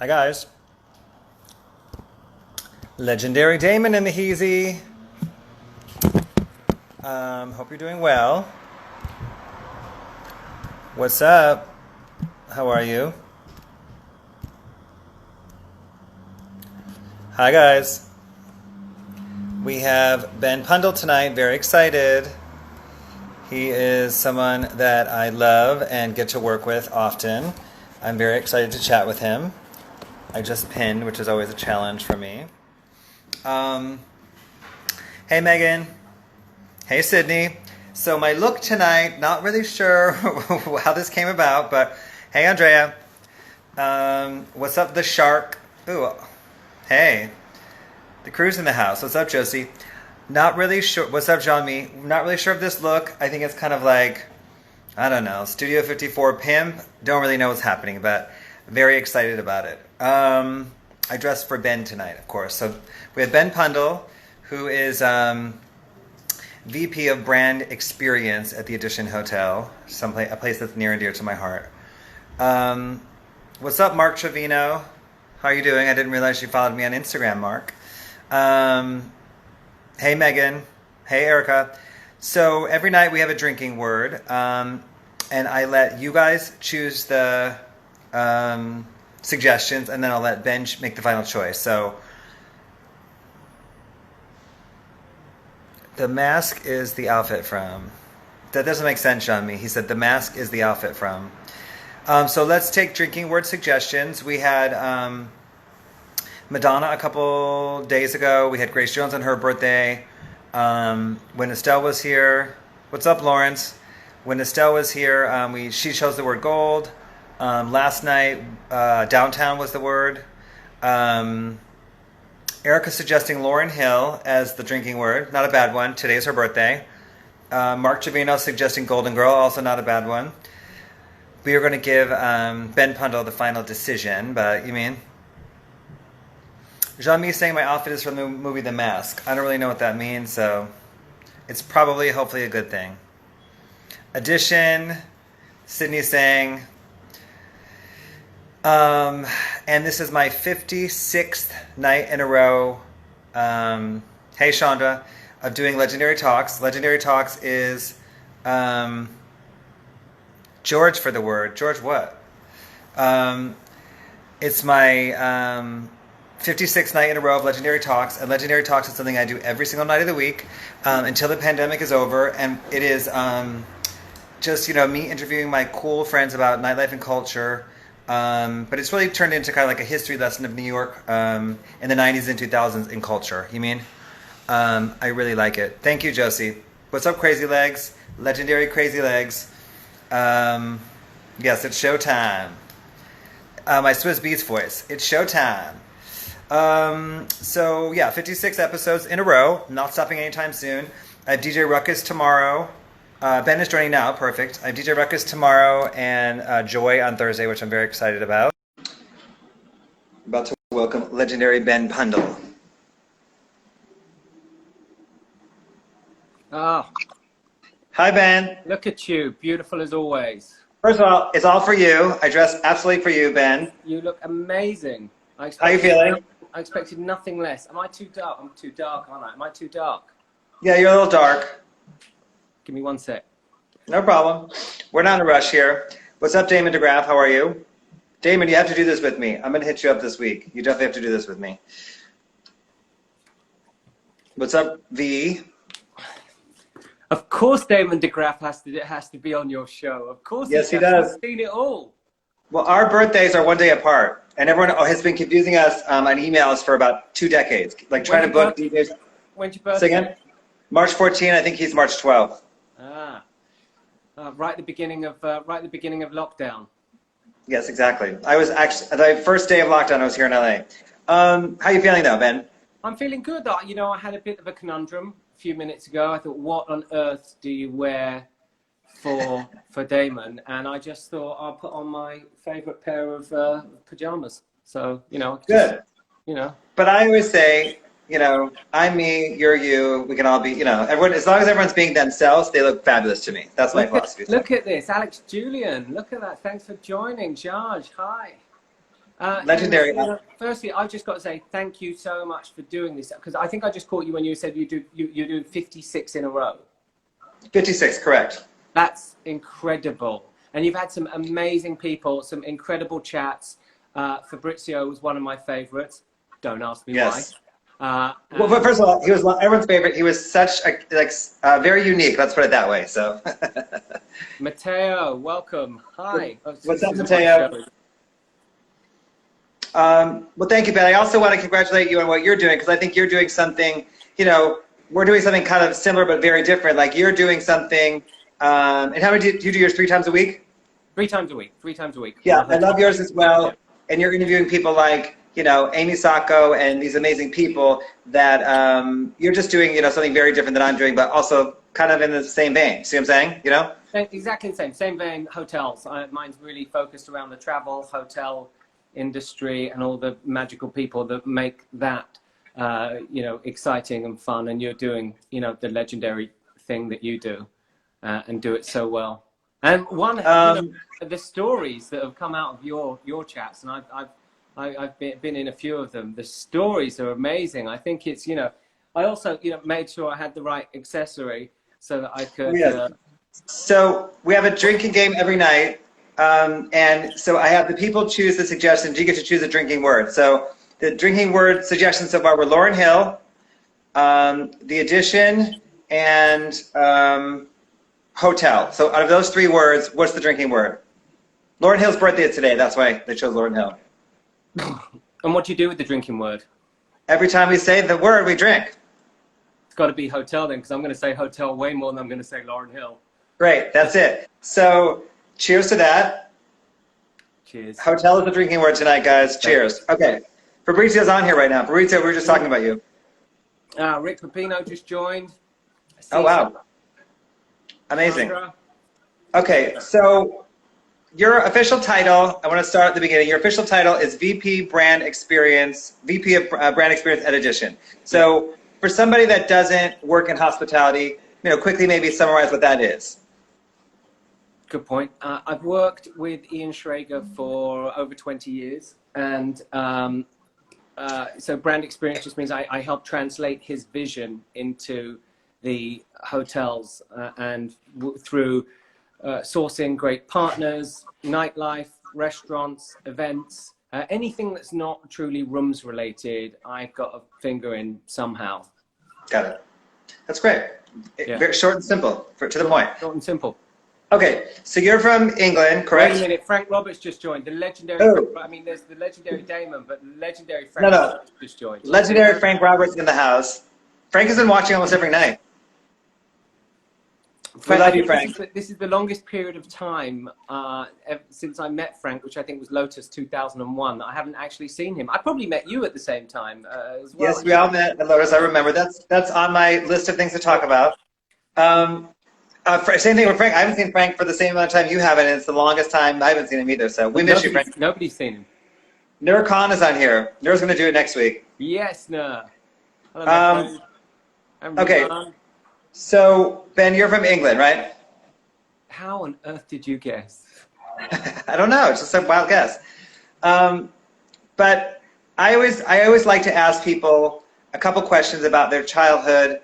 Hi guys. Legendary Damon in the heezy. Hope you're doing well. What's up? How are you? Hi guys. We have Ben Pundole tonight. Very excited. He is someone that I love and get to work with often. I'm very excited to chat with him. I just pinned, which is always a challenge for me. Hey Megan. Hey Sydney. So my look tonight, not really sure how this came about, but hey Andrea. What's up the shark? Ooh, hey. The crew's in the house. What's up Josie? Not really sure. What's up John Me? Not really sure of this look. I think it's kind of like, I don't know, Studio 54 pimp. Don't really know what's happening, but very excited about it. I dressed for Ben tonight, of course. So we have Ben Pundole, who is VP of Brand Experience at the Edition Hotel, a place that's near and dear to my heart. What's up, Mark Trevino? How are you doing? I didn't realize you followed me on Instagram, Mark. Hey, Megan. Hey, Erica. So every night we have a drinking word, and I let you guys choose the suggestions, and then I'll let Ben make the final choice. So the mask is the outfit from. That doesn't make sense, John Me. He said the mask is the outfit from. So let's take drinking word suggestions. We had Madonna a couple days ago. We had Grace Jones on her birthday. When Estelle was here, what's up, Lawrence? When Estelle was here, she chose the word gold. Last night, downtown was the word. Erica suggesting Lauryn Hill as the drinking word. Not a bad one. Today's her birthday. Mark Trevino suggesting Golden Girl. Also not a bad one. We are going to give Ben Pundole the final decision, but you mean? Jean-Mi is saying my outfit is from the movie The Mask. I don't really know what that means, so it's probably, hopefully, a good thing. Addition, Sydney saying, and this is my 56th night in a row, hey Chandra, of doing Legendary Talks. Legendary Talks is George for the word. George what? It's my 56th night in a row of Legendary Talks, and Legendary Talks is something I do every single night of the week until the pandemic is over, and it is just, me interviewing my cool friends about nightlife and culture, but it's really turned into kind of like a history lesson of New York in the 90s and 2000s in culture. You mean? I really like it. Thank you, Josie. What's up, Crazy Legs? Legendary Crazy Legs. Yes, it's showtime. My Swiss Beats voice. It's showtime. So yeah, 56 episodes in a row, not stopping anytime soon. I have DJ Ruckus tomorrow. Ben is joining now, perfect. I have DJ Ruckus tomorrow and Joy on Thursday, which I'm very excited about. About to welcome legendary Ben Pundole. Oh, hi Ben. look at you, beautiful as always. First of all, it's all for you. I dress absolutely for you, Ben. You look amazing. How are you feeling? I expected nothing less. Am I too dark? I'm too dark, aren't I? Am I too dark? Yeah, you're a little dark. Give me one sec. No problem. We're not in a rush here. What's up, Damon DeGraff? How are you? Damon, you have to do this with me. I'm going to hit you up this week. You definitely have to do this with me. What's up, V? Of course Damon DeGraff has to be on your show. Of course. Yes, he does. I've seen it all. Well, our birthdays are one day apart, and everyone has been confusing us on emails for about 2 decades, like trying to book DJs. When's your birthday? Say again? March 14th. I think he's March 12th. Right at the beginning of lockdown. Yes, exactly. I was actually the first day of lockdown. I was here in LA. How are you feeling though, Ben? I'm feeling good. I had a bit of a conundrum a few minutes ago. I thought, what on earth do you wear for Damon? And I just thought I'll put on my favorite pair of pajamas. So good. But I always say, I'm me, you're you. We can all be, everyone. As long as everyone's being themselves, they look fabulous to me. That's my philosophy. Look at this, Alex Julian. Look at that. Thanks for joining, George. Hi. Legendary. Firstly, I've just got to say thank you so much for doing this, because I think I just caught you when you said you do 56 in a row. 56, correct. That's incredible. And you've had some amazing people, some incredible chats. Fabrizio was one of my favorites. Don't ask me why. Well, but first of all, he was everyone's favorite. He was such a very unique. Let's put it that way. So, Matteo, welcome. Hi. What's up, Matteo? Well, thank you, Ben. I also want to congratulate you on what you're doing, because I think you're doing something. You know, we're doing something kind of similar but very different. Like you're doing something. And how many do you do yours 3 times a week? 3 times a week. 3 times a week. Yeah, I love yours as well. Yeah. And you're interviewing people like, you know, Amy Sacco and these amazing people that you're just doing, you know, something very different than I'm doing, but also kind of in the same vein. See what I'm saying? You know? Exactly the same. Same vein, hotels. Mine's really focused around the travel, hotel industry and all the magical people that make that, you know, exciting and fun. And you're doing, you know, the legendary thing that you do and do it so well. And one, you know, the stories that have come out of your chats, and I've been in a few of them. The stories are amazing. I think it's, you know, I also, you know, made sure I had the right accessory so that I could. So we have a drinking game every night, and so I have the people choose the suggestions. You get to choose a drinking word. So the drinking word suggestions so far were Lauryn Hill, The Addition, and hotel. So out of those 3 words, what's the drinking word? Lauryn Hill's birthday is today. That's why they chose Lauryn Hill. And what do you do with the drinking word? Every time we say the word, we drink. It's got to be hotel then, because I'm going to say hotel way more than I'm going to say Lauryn Hill. Great, that's it. So cheers to that. Cheers. Hotel is the drinking word tonight, guys. Cheers. Okay. Fabrizio's on here right now. Fabrizio, we were just talking about you. Rick Pepino just joined. Oh, wow. Amazing. Sandra. Okay, so your official title, I want to start at the beginning. Your official title is VP Brand Experience, VP of Brand Experience at Edition. So for somebody that doesn't work in hospitality, you know, quickly maybe summarize what that is. Good point. I've worked with Ian Schrager for over 20 years. And so brand experience just means I help translate his vision into the hotels and through sourcing great partners, nightlife, restaurants, events, anything that's not truly rooms related, I've got a finger in somehow. Got it. That's great. Yeah. Very short and simple, to the point. Short and simple. Okay, so you're from England, correct? Wait a minute, Frank Roberts just joined. The legendary, I mean, there's the legendary Damon, but the legendary Frank Roberts just joined. Legendary Frank Roberts in the house. Frank has been watching almost every night. We love you, Frank. This is the longest period of time since I met Frank, which I think was Lotus 2001. I haven't actually seen him. I probably met you at the same time as well. Yes, we all met at Lotus. I remember. That's on my list of things to talk about. Same thing with Frank. I haven't seen Frank for the same amount of time you haven't, and it's the longest time I haven't seen him either. So we miss you, Frank. Nobody's seen him. Nur Khan is on here. Nur's going to do it next week. Yes, Nur. Hello, okay. So, Ben, you're from England, right? How on earth did you guess? I don't know. It's just a wild guess. But I always like to ask people a couple questions about their childhood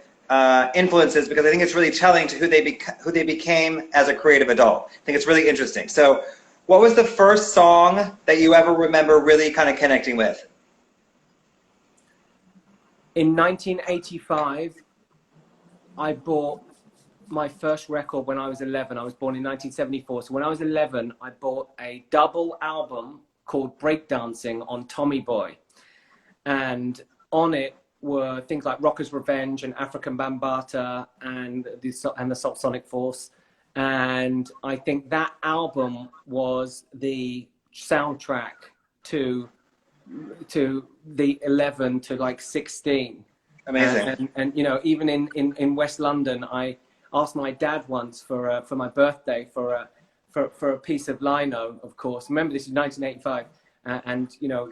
influences, because I think it's really telling to who they became as a creative adult. I think it's really interesting. So, what was the first song that you ever remember really kind of connecting with? In 1985, I bought my first record when I was 11. I was born in 1974. So when I was 11, I bought a double album called Breakdancing on Tommy Boy. And on it were things like Rocker's Revenge and African Bambaataa and the Salt Sonic Force. And I think that album was the soundtrack to the 11 to like 16. Amazing. And you know, even in West London, I asked my dad once for my birthday for a piece of lino, of course. Remember, this is 1985, and you know,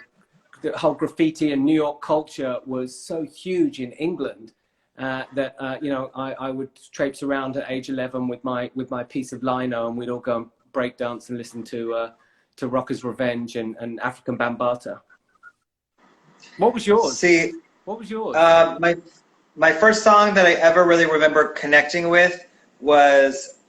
the whole graffiti and New York culture was so huge in England that you know, I would traipse around at age 11 with my piece of lino, and we'd all go and break dance and listen to to Rocker's Revenge and African Bambaataa. What was yours? See, what was yours? My first song that I ever really remember connecting with was,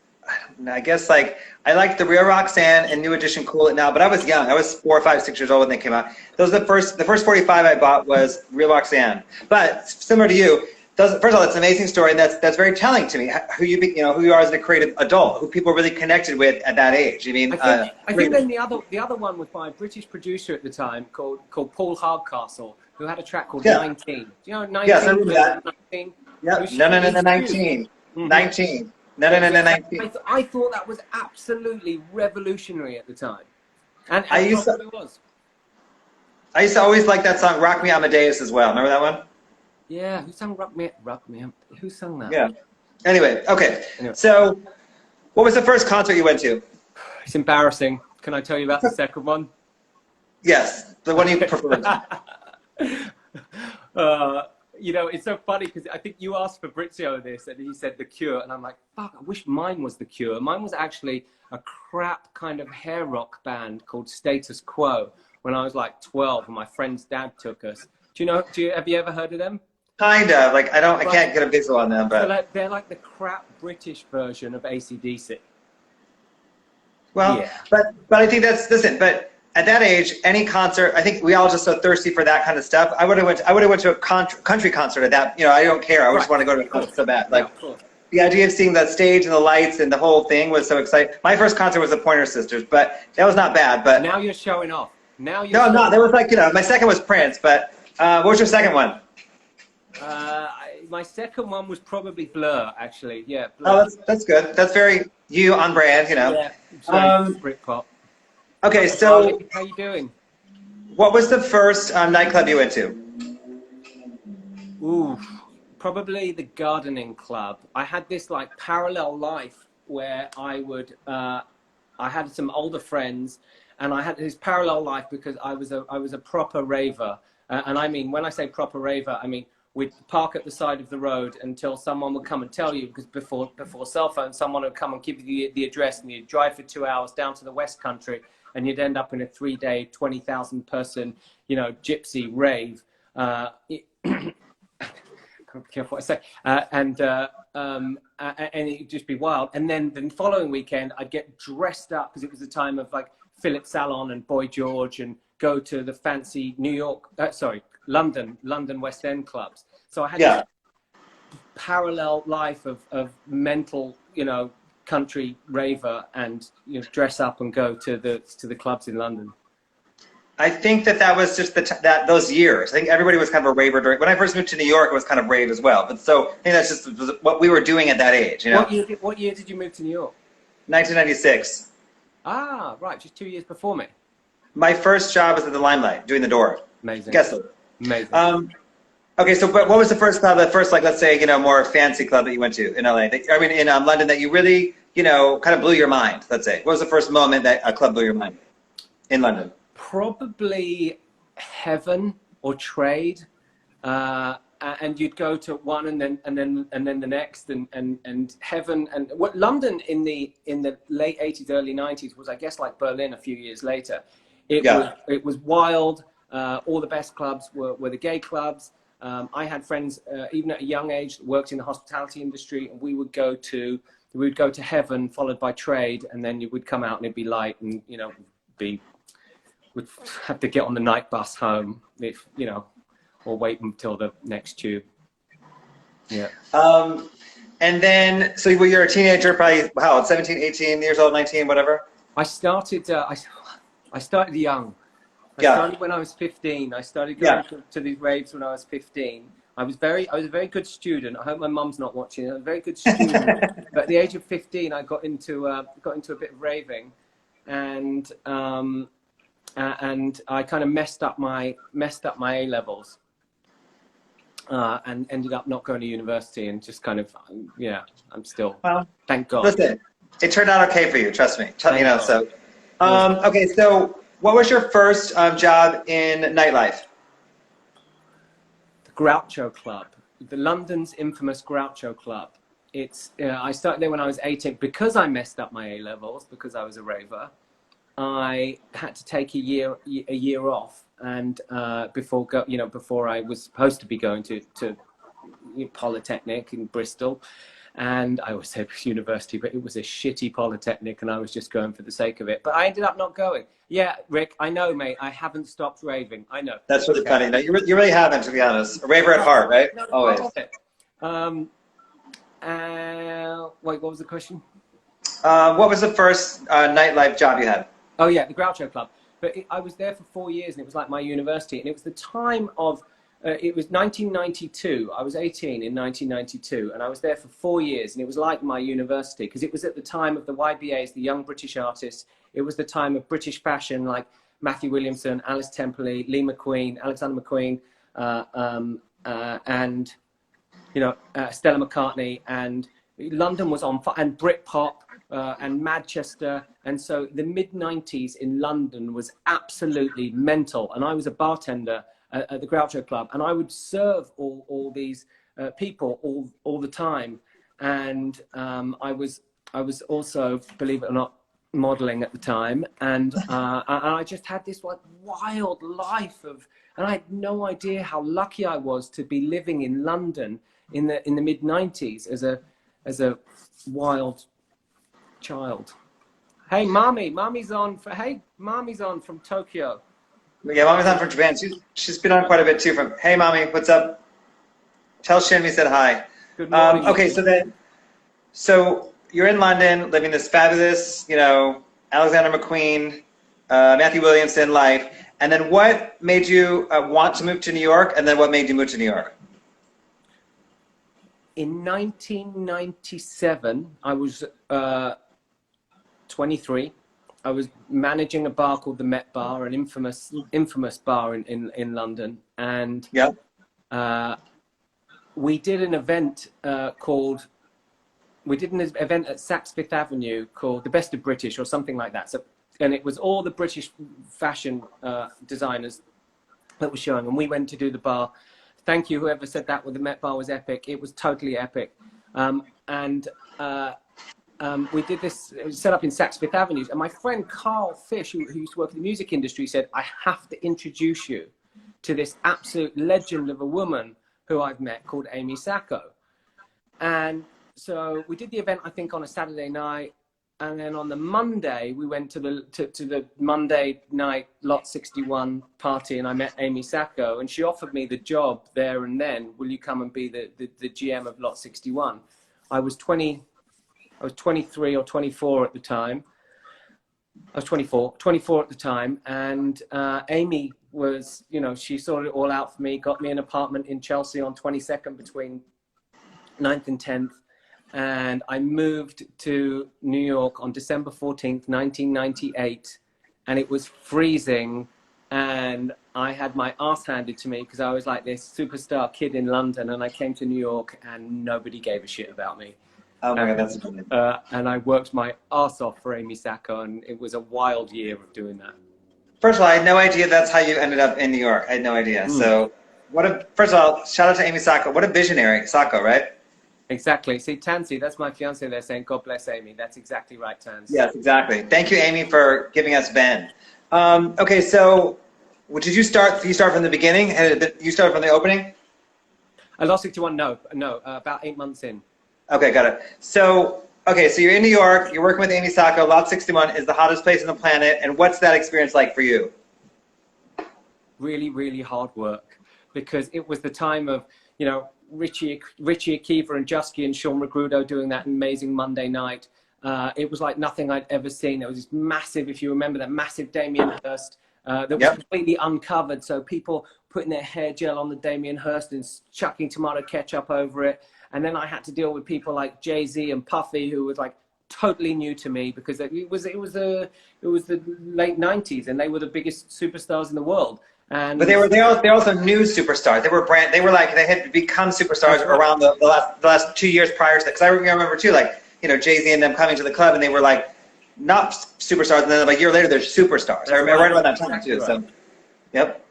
I guess, like, I liked the Real Roxanne and New Edition Cool It Now, but I was young. I was 4, 5, 6 years old when they came out. Those are the first 45 I bought was Real Roxanne. But similar to you, first of all, it's an amazing story, and that's very telling to me who you are as a creative adult, who people really connected with at that age. I mean, I think then the other one was by a British producer at the time called Paul Hardcastle, who had a track called 19. Do you know 19? Yes, I remember that. 19? Yeah. No, 19. Mm-hmm. 19. No, 19. I thought that was absolutely revolutionary at the time, and I used to always like that song "Rock Me Amadeus" as well. Remember that one? Yeah, who sang Rock Me Up? Who sang that? Yeah. Anyway, okay. So, what was the first concert you went to? It's embarrassing. Can I tell you about the second one? Yes, the one you preferred. You know, it's so funny because I think you asked Fabrizio this and he said The Cure, and I'm like, fuck, I wish mine was The Cure. Mine was actually a crap kind of hair rock band called Status Quo when I was like 12 and my friend's dad took us. Have you ever heard of them? Kind of, like, I can't get a visual on them, but they're like the crap British version of AC/DC. Well, yeah. but I think listen, but at that age, any concert, I think we all just so thirsty for that kind of stuff. I would have went to a country concert at that. I don't care. I just want to go to a concert so bad. Like, the idea of seeing the stage and the lights and the whole thing was so exciting. My first concert was the Pointer Sisters, but that was not bad. But now you're showing off. No, I'm not. That was like, my second was Prince. But what was your second one? My second one was probably Blur, actually. Yeah. Blur. Oh, that's good. That's very you on brand. Yeah. Britpop. Okay, so how you doing? What was the first nightclub you went to? Ooh, probably the Gardening Club. I had this like parallel life where I had some older friends, and I had this parallel life because I was a proper raver, and I mean, when I say proper raver, I mean we'd park at the side of the road until someone would come and tell you, because before cell phones, someone would come and give you the address, and you'd drive for 2 hours down to the West Country, and you'd end up in a 3-day, 20,000 person, gypsy rave. Careful what I say. And it'd just be wild. And then the following weekend, I'd get dressed up because it was the time of like Philip Salon and Boy George, and go to the fancy London West End clubs. So I had this parallel life of mental, country raver, and dress up and go to the clubs in London. I think that was just those years. I think everybody was kind of a raver when I first moved to New York. It was kind of rave as well. But so I think that's just what we were doing at that age. What year did you move to New York? 1996. Ah, right, just 2 years before me. My first job was at the Limelight, doing the door. Amazing. Guess it. Amazing. Okay, so but what was the first club? The first, like, let's say, more fancy club that you went to in LA? In London, that you really, kind of blew your mind. Let's say, what was the first moment that a club blew your mind in London? Probably Heaven or Trade, and you'd go to one and then the next, and Heaven, and what London in the late 80s, early 90s was, I guess, like Berlin a few years later. It was wild. All the best clubs were the gay clubs. I had friends even at a young age that worked in the hospitality industry, and we would go to Heaven, followed by Trade, and then you would come out and it'd be light, and would have to get on the night bus home, or wait until the next tube. Yeah. And then, so you're a teenager, probably, 17, 18 years old, 19, whatever? I started young. I started when I was 15. I started going to these raves when I was 15. I was a very good student. I hope my mum's not watching. I was a very good student. But at the age of 15, I got into a bit of raving, and I kind of messed up my A levels, and ended up not going to university, and just kind of I'm still, thank God. Listen, it turned out okay for you. Trust me. So okay, so what was your first job in nightlife? The Groucho Club, the London's infamous Groucho Club. I started there when I was 18 because I messed up my A levels, because I was a raver. I had to take a year off, and before I was supposed to be going to Polytechnic in Bristol, and I always say university, but it was a shitty Polytechnic, and I was just going for the sake of it. But I ended up not going. Yeah, Rick, I know, mate. I haven't stopped raving. I know. That's really funny. No, you really haven't, to be honest. A raver at heart, right? No, always. Wait, what was the question? What was the first nightlife job you had? Oh yeah, the Groucho Club. But I was there for 4 years, and it was like my university, and it was the time of. It was 1992. I was 18 in 1992, and I was there for 4 years, and it was like my university because it was at the time of the YBAs, the Young British Artists. It was the time of British fashion, like Matthew Williamson, Alice Temperley, Lee McQueen, Alexander McQueen, and Stella McCartney, and London was on fire, and Britpop. And Manchester, and so the mid-90s in London was absolutely mental, and I was a bartender at the Groucho Club, and I would serve all these people all the time, and I was also, believe it or not, modeling at the time, and I just had this like wild life and I had no idea how lucky I was to be living in London in the mid-90s as a wild child. Hey, mommy's on from Tokyo. Yeah, mommy's on from Japan. She's been on quite a bit too. Hey, mommy, what's up? Tell Shin we said hi. Good morning. Okay, so you're in London, living this fabulous, Alexander McQueen, Matthew Williamson life, and then what made you want to move to New York, and then what made you move to New York? In 1997, I was 23. I was managing a bar called the Met Bar, an infamous bar in London, and we did an event at Saks Fifth Avenue called The Best of British or something like that. So, and it was all the British fashion designers that were showing, and we went to do the bar. Thank you, whoever said that. Well, the Met Bar was epic. It was totally epic, we did this. It was set up in Saks Fifth Avenue, and my friend Carl Fish, who used to work in the music industry, said, "I have to introduce you to this absolute legend of a woman who I've met called Amy Sacco." And so we did the event, I think, on a Saturday night, and then on the Monday we went to the Monday night Lot 61 party, and I met Amy Sacco, and she offered me the job there and then. Will you come and be the GM of Lot 61? I was 23 or 24 at the time. I was 24 at the time, and Amy was, she sorted it all out for me, got me an apartment in Chelsea on 22nd between 9th and 10th, and I moved to New York on December 14th, 1998, and it was freezing, and I had my ass handed to me because I was like this superstar kid in London, and I came to New York and nobody gave a shit about me. Oh my God, that's brilliant. And I worked my ass off for Amy Sacco, and it was a wild year of doing that. First of all, I had no idea that's how you ended up in New York. I had no idea. So, first of all, shout out to Amy Sacco. What a visionary, Sacco, right? Exactly. See, Tansy, that's my fiance. They're saying, "God bless Amy." That's exactly right, Tans. Yes, exactly. Thank you, Amy, for giving us Ben. Okay, so did you start? You start from the beginning, and you started from the opening. Lot 61. No, about 8 months in. Okay, got it. So, so you're in New York, you're working with Amy Sacco, Lot 61 is the hottest place on the planet, and what's that experience like for you? Really, really hard work, because it was the time of, Richie Akiva and Jusky and Sean Magruder doing that amazing Monday night. It was like nothing I'd ever seen. There was this massive, if you remember, that massive Damien Hirst that was completely uncovered, so people putting their hair gel on the Damien Hirst and chucking tomato ketchup over it. And then I had to deal with people like JayZ and Puffy, who was like totally new to me, because it was the late 90s, and they were the biggest superstars in the world. And but they're also new superstars. They had become superstars around the last 2 years prior to that. Because I remember too, JayZ and them coming to the club, and they were like not superstars, and then a year later they're superstars. I remember right about that time too. So, yep.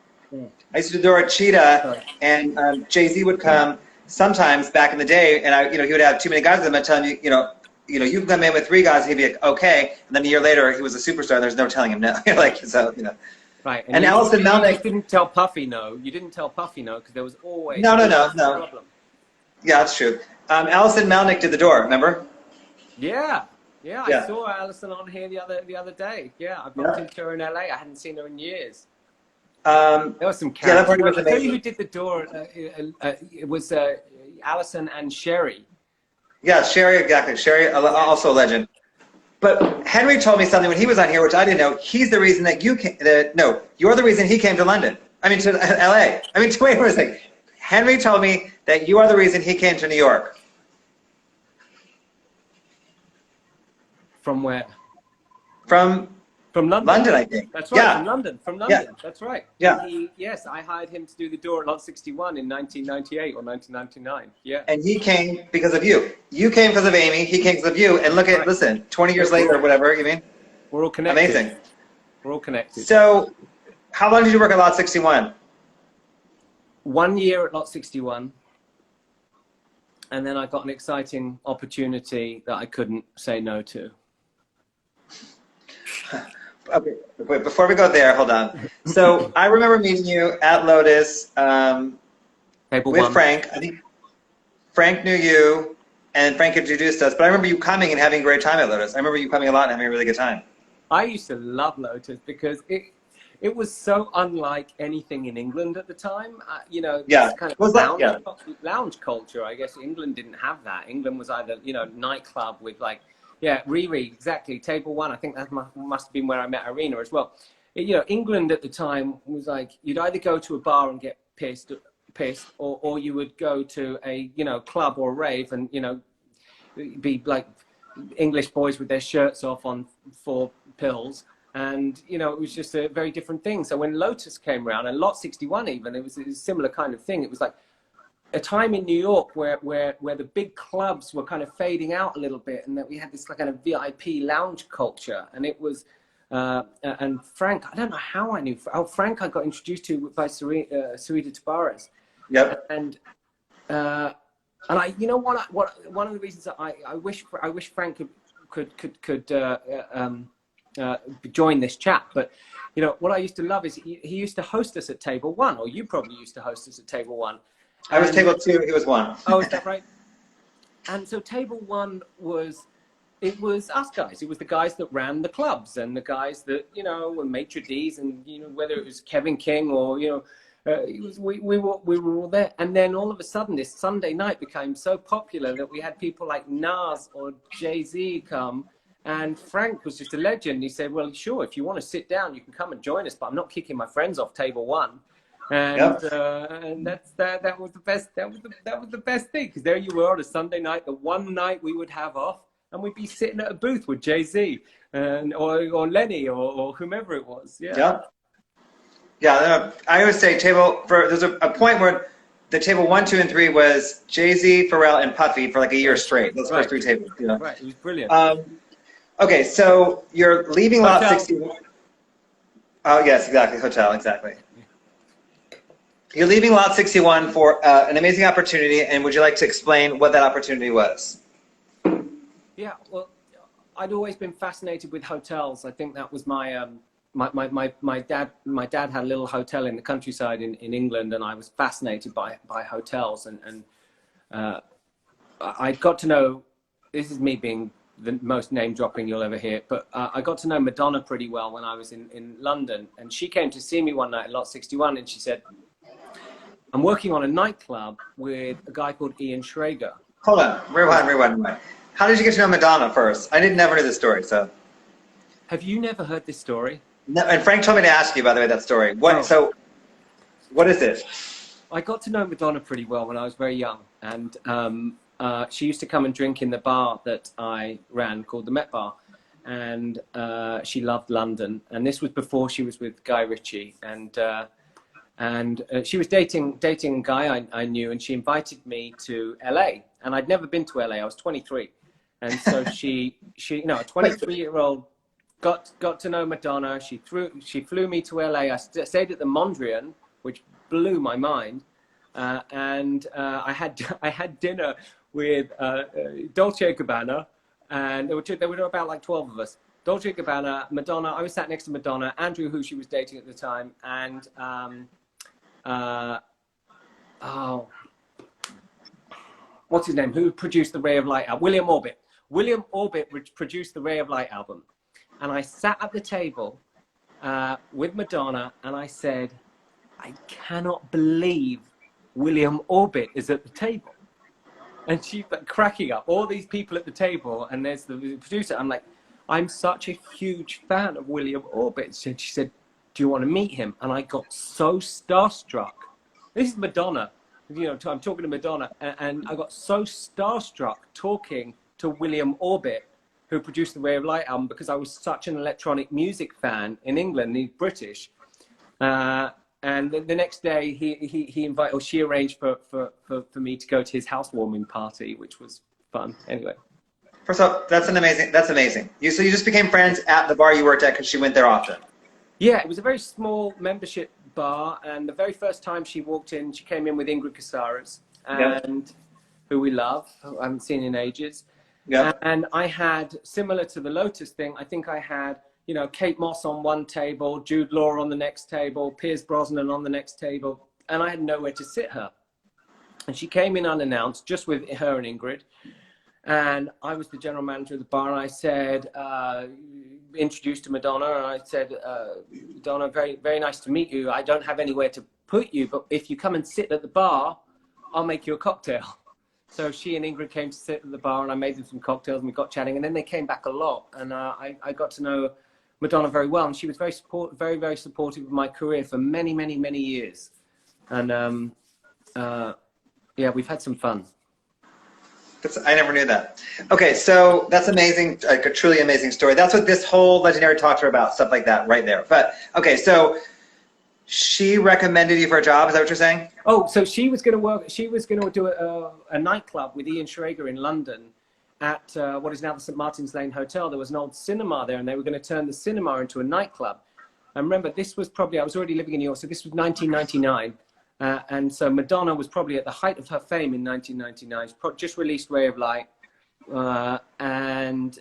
I used to do a Cheetah, and JayZ would come sometimes back in the day, and he would have too many guys with him. I'd tell him, you know, you can come in with 3 guys, he'd be like, okay. And then a year later, he was a superstar. And there's no telling him no. Like, so, you know. Right. And Allison you Melnick. didn't tell Puffy no. You didn't tell Puffy no because there was always No. a problem. Yeah, that's true. Allison Melnick did the door, remember? Yeah. Yeah. I saw Alison on here the other day. Yeah, I bumped into her in LA. I hadn't seen her in years. There was some characters. Yeah, that party was I'll tell you amazing. who did the door. It was Alison and Sherry. Yeah, Sherry, exactly. Sherry, also a legend. But Henry told me something when he was on here, which I didn't know. He's the reason that you came. No, you're the reason he came to London. I mean, to LA. I mean, wait a second. Henry told me that you are the reason he came to New York. From where? From London. London, I think. That's right. Yeah. From London. Yeah. That's right. Yeah. Yes, I hired him to do the door at Lot 61 in 1998 or 1999. Yeah. And he came because of you. You came because of Amy. He came because of you. And look at, listen, 20 years later or whatever, you mean? We're all connected. Amazing. We're all connected. So, how long did you work at Lot 61? 1 year at Lot 61. And then I got an exciting opportunity that I couldn't say no to. Okay, wait, before we go there, hold on. So I remember meeting you at Lotus with Frank. I think Frank knew you, and Frank introduced us. But I remember you coming and having a great time at Lotus. I remember you coming a lot and having a really good time. I used to love Lotus because it was so unlike anything in England at the time. You know, yeah, this kind of lounge culture. I guess England didn't have that. England was either, you know, nightclub with like, yeah, Riri, exactly. Table 1. I think that must have been where I met Irina as well. You know, England at the time was like, you'd either go to a bar and get pissed, or you would go to a, you know, club or a rave and, you know, be like English boys with their shirts off on 4 pills. And, you know, it was just a very different thing. So when Lotus came around, and Lot 61 even, it was a similar kind of thing. It was like a time in New York where the big clubs were kind of fading out a little bit, and that we had this kind of VIP lounge culture. And it was, and Frank, I don't know how I knew. Oh, Frank, I got introduced to by Sarita Tabares. Yep. And I, you know what? One of the reasons that I wish Frank could join this chat, but you know what I used to love is he used to host us at Table 1, or you probably used to host us at Table 1. I was Table 2, he was 1. Oh, is that right? And so Table 1 was us guys. It was the guys that ran the clubs and the guys that, you know, were maitre d's, and, you know, whether it was Kevin King or, you know, we were all there. And then all of a sudden this Sunday night became so popular that we had people like Nas or JayZ come, and Frank was just a legend. He said, well, sure, if you want to sit down, you can come and join us, but I'm not kicking my friends off Table 1. And and that was the best. That was the best thing, because there you were on a Sunday night, the one night we would have off, and we'd be sitting at a booth with JayZ and or Lenny or whomever it was. Yeah. I always say there's a point where the Table 1, 2, and 3 was JayZ, Pharrell, and Puffy for like a year straight. Those first 3 tables. You know? Right. It was brilliant. Okay, so you're leaving Lot 61. Oh yes, exactly. Hotel, exactly. You're leaving Lot 61 for an amazing opportunity, and would you like to explain what that opportunity was? Yeah, well, I'd always been fascinated with hotels. I think that was my my dad had a little hotel in the countryside in England, and I was fascinated by hotels, and I got to know, this is me being the most name dropping you'll ever hear, but I got to know Madonna pretty well when I was in London, and she came to see me one night at Lot 61, and she said, I'm working on a nightclub with a guy called Ian Schrager. Hold on, rewind. How did you get to know Madonna first? I never knew this story, so. Have you never heard this story? No, and Frank told me to ask you, by the way, that story. So, what is it? I got to know Madonna pretty well when I was very young, and she used to come and drink in the bar that I ran called the Met Bar, and she loved London, and this was before she was with Guy Ritchie, and she was dating a guy I knew, and she invited me to LA, and I'd never been to LA. I was 23, and so she you know, a 23-year-old got to know Madonna. She flew me to LA. I stayed at the Mondrian, which blew my mind, and I had dinner with Dolce & Gabbana, And there were about like 12 of us. Dolce & Gabbana, Madonna. I was sat next to Madonna, Andrew, who she was dating at the time, and what's his name? Who produced the Ray of Light album? William Orbit. William Orbit produced the Ray of Light album, and I sat at the table with Madonna, and I said, I cannot believe William Orbit is at the table. And she's like cracking up. All these people at the table, and there's the producer. I'm like, I'm such a huge fan of William Orbit. And she said, do you want to meet him? And I got so starstruck. This is Madonna. You know, I'm talking to Madonna, and I got so starstruck talking to William Orbit, who produced the Ray of Light album, because I was such an electronic music fan in England. He's British. And the next day, he invited, or she arranged for me to go to his housewarming party, which was fun. Anyway. First off, that's amazing. So you just became friends at the bar you worked at because she went there often. Yeah, it was a very small membership bar, and the very first time she walked in, she came in with Ingrid Casares, and who we love, who I haven't seen in ages. Yeah. And I had, similar to the Lotus thing, I think I had, you know, Kate Moss on one table, Jude Law on the next table, Pierce Brosnan on the next table, and I had nowhere to sit her. And she came in unannounced, just with her and Ingrid. And I was the general manager of the bar, and I said, introduced to Madonna, and I said, Madonna, very, very nice to meet you. I don't have anywhere to put you, but if you come and sit at the bar, I'll make you a cocktail. So she and Ingrid came to sit at the bar, and I made them some cocktails, and we got chatting, and then they came back a lot, and I got to know Madonna very well, and she was very, very supportive of my career for many, many, many years. And yeah, we've had some fun. I never knew that. Okay, so that's amazing, like a truly amazing story. That's what this whole Legendary talks are about, stuff like that right there. But, okay, so she recommended you for a job, is that what you're saying? Oh, so she was going to do a nightclub with Ian Schrager in London at what is now the St. Martin's Lane Hotel. There was an old cinema there, and they were going to turn the cinema into a nightclub. And remember, this was probably, I was already living in New York, so this was 1999. And so Madonna was probably at the height of her fame in 1999. She just released Ray of Light, and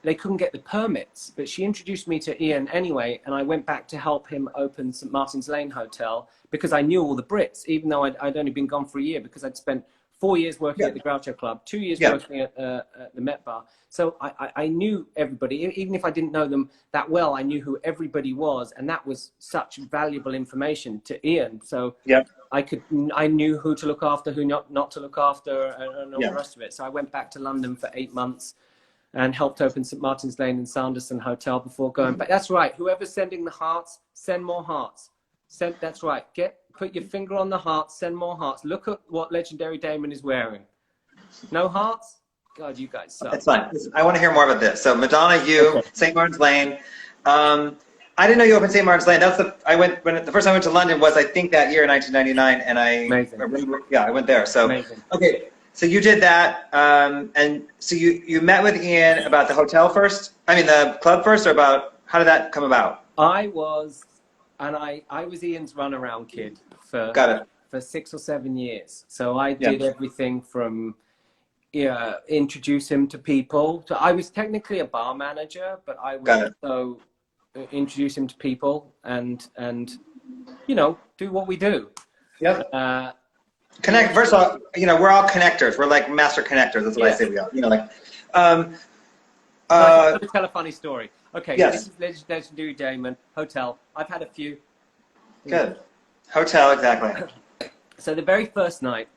they couldn't get the permits. But she introduced me to Ian anyway, and I went back to help him open St. Martin's Lane Hotel because I knew all the Brits, even though I'd only been gone for a year, because I'd spent 4 years working at the Groucho Club, 2 years working at the Met Bar. So I knew everybody. Even if I didn't know them that well, I knew who everybody was. And that was such valuable information to Ian. So I knew who to look after, who not to look after, and all the rest of it. So I went back to London for 8 months and helped open St. Martin's Lane and Sanderson Hotel before going back. That's right. Whoever's sending the hearts, send more hearts. That's right. Put your finger on the heart, send more hearts. Look at what Legendary Damon is wearing. No hearts? God, you guys suck. It's fine. I want to hear more about this. So Madonna, you, St. Martin's Lane. I didn't know you opened St. Martin's Lane. The first time I went to London was, I think, that year in 1999, and I went there. So amazing. Okay, so you did that, and so you met with Ian about the hotel first. I mean, the club first, or about how did that come about? I was Ian's runaround kid for 6 or 7 years. So I did everything from introduce him to people. So I was technically a bar manager, but I would also introduce him to people and you know, do what we do. Connect. First of all, you know, we're all connectors. We're like master connectors. That's what I say we are. You know, like. Let me tell a funny story. Okay, this is Legendary Damon Hotel. I've had a few. Good. Hotel, exactly. So the very first night,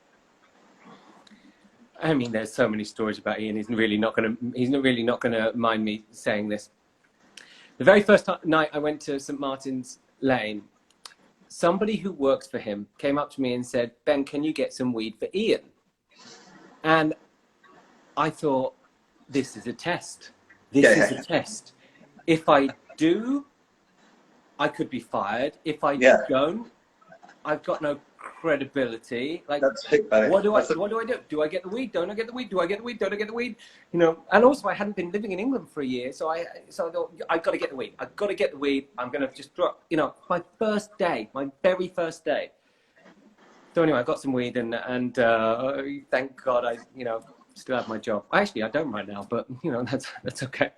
I mean, there's so many stories about Ian. He's really not gonna mind me saying this. The very first night I went to St. Martin's Lane, somebody who works for him came up to me and said, "Ben, can you get some weed for Ian?" And I thought, this is a test. This is a test. If I do, I could be fired. If I don't, I've got no credibility. Like, what do I do? Do I get the weed? Don't I get the weed? Do I get the weed? Don't I get the weed? You know, and also I hadn't been living in England for a year, so I thought, I've got to get the weed. I've got to get the weed. I'm going to just drop, you know, my very first day. So anyway, I got some weed, and thank God still have my job. Actually, I don't right now, but you know, that's okay.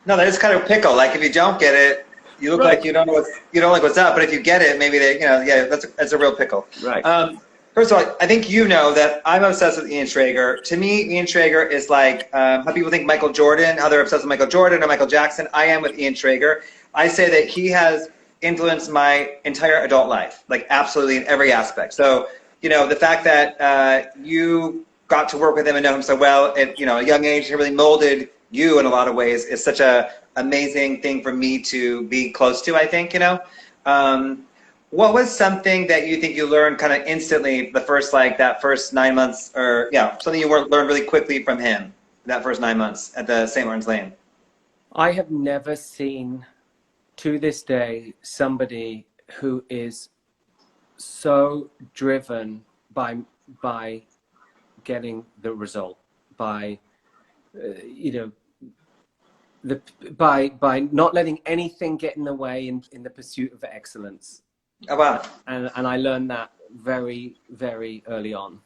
No, that is kind of a pickle. Like if you don't get it, you look like you don't know what's up. But if you get it, maybe they, yeah, that's a real pickle. Right. First of all, I think you know that I'm obsessed with Ian Schrager. To me, Ian Schrager is like how people think Michael Jordan, how they're obsessed with Michael Jordan or Michael Jackson. I am with Ian Schrager. I say that he has influenced my entire adult life, like absolutely in every aspect. So, the fact that you got to work with him and know him so well at a young age, he really molded you in a lot of ways is such a amazing thing for me to be close to, I think, What was something that you think you learned kind of instantly the first, that first 9 months or, something you learned really quickly from him that first 9 months at the St. Martin's Lane? I have never seen, to this day, somebody who is so driven by getting the result, by by not letting anything get in the way in the pursuit of excellence. Oh, wow. And I learned that very, very early on.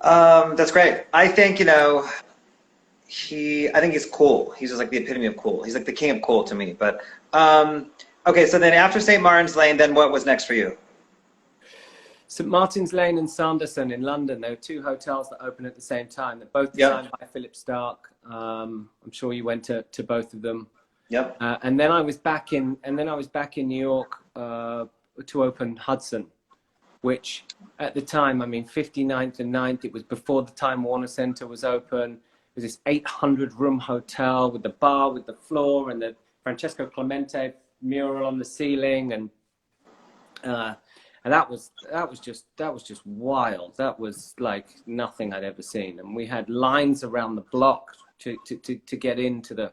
That's great. I think, I think he's cool. He's just like the epitome of cool. He's like the king of cool to me. But, okay, so then after St. Martin's Lane, then what was next for you? St. Martin's Lane and Sanderson in London. There were two hotels that opened at the same time. They're both designed by Philip Stark. I'm sure you went to both of them. Yep. And then I was back in New York to open Hudson, which at the time, 59th and 9th, it was before the Time Warner Center was open. It was this 800-room hotel with the bar, with the floor, and the Francesco Clemente mural on the ceiling, and that was just wild. That was like nothing I'd ever seen, and we had lines around the block to get into the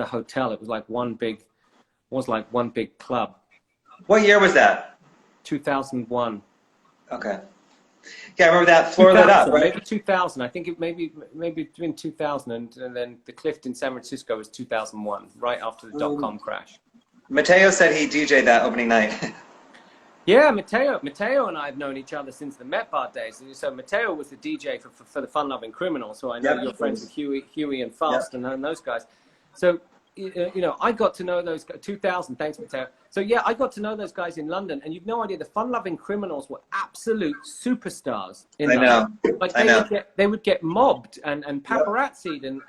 hotel. It was like one big club. What year was that? 2001. Okay. Yeah, I remember that floor lit up, right? Maybe 2000. I think it maybe between 2000 and then the Clift in San Francisco was 2001, right after the dot-com crash. Mateo said he DJ'd that opening night. Yeah, Mateo and I have known each other since the Met Bar days. So Mateo was the DJ for the Fun Loving Criminals. So I know you're friends with Huey and Fast and those guys. So I got to know those guys. 2000. Thanks, Mateo. So yeah, I got to know those guys in London, and you've no idea. The Fun Loving Criminals were absolute superstars in London. Like they would get mobbed and paparazzi'd and